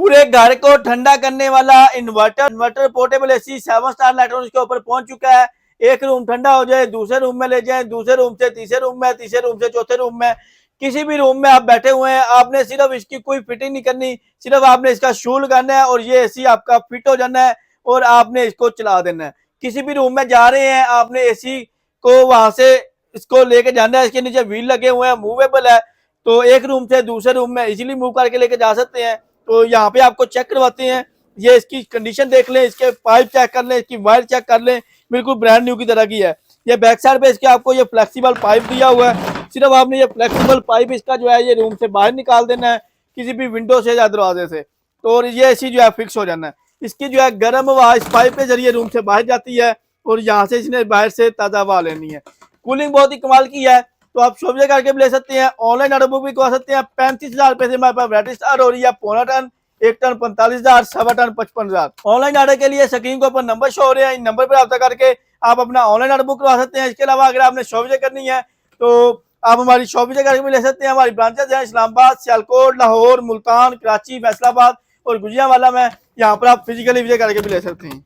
पूरे घर को ठंडा करने वाला inverter portable AC 7 star electronics के ऊपर पहुंच चुका है। एक रूम ठंडा हो जाए, दूसरे रूम में ले जाएं, दूसरे रूम से तीसरे रूम में, तीसरे रूम से चौथे रूम में, किसी भी रूम में आप बैठे हुए हैं, आपने सिर्फ इसकी कोई फिटिंग नहीं करनी, सिर्फ आपने इसका शू लगाना है और ये एसी आपका फिट हो जाना है और आपने इसको चला देना है। किसी भी रूम में जा रहे हैं, आपने एसी को वहां से इसको लेके जाना है। इसके नीचे व्हील लगे हुए हैं, मूवेबल है, तो एक रूम से दूसरे रूम में इजीली मूव करके लेके जा सकते हैं। तो यहाँ पे आपको चेक करवाते हैं, ये इसकी कंडीशन देख लें, इसके पाइप चेक कर लें, इसकी वायर चेक कर लें, बिल्कुल ब्रांड न्यू की तरह की है। ये बैक साइड पे इसके आपको ये फ्लेक्सिबल पाइप दिया हुआ है, सिर्फ आपने ये फ्लेक्सिबल पाइप इसका जो है ये रूम से बाहर निकाल देना है किसी भी विंडो से या दरवाजे से, तो और ये ऐसी जो है फिक्स हो जाना है। इसकी जो है गर्म हवा इस पाइप के जरिए रूम से बाहर जाती है और यहाँ से इसने बाहर से ताज़ा हवा लेनी है। कूलिंग बहुत ही कमाल की है, तो आप शॉप करके भी ले सकते हैं, ऑनलाइन ऑर्डर बुक भी करवा सकते हैं। 35,000 रुपए से हमारे पास वैरायटी स्टार्ट हो रही है, पौना टन, 1 टन 45,000, सवा टन 55,000। ऑनलाइन ऑर्डर के लिए स्क्रीन के ऊपर नंबर शो हो रहे हैं, इन नंबर पर रब्ता करके आप अपना ऑनलाइन ऑर्डर बुक करवा सकते हैं। इसके अलावा अगर आपने शॉप करनी है तो आप हमारी शॉप करके भी ले सकते हैं। हमारी ब्रांचेज हैं इस्लामाबाद, सियालकोट, लाहौर, मुल्तान, कराची, फैसलाबाद और गुजियांवाला में। यहाँ पर आप फिजिकली विजिट करके भी ले सकते हैं।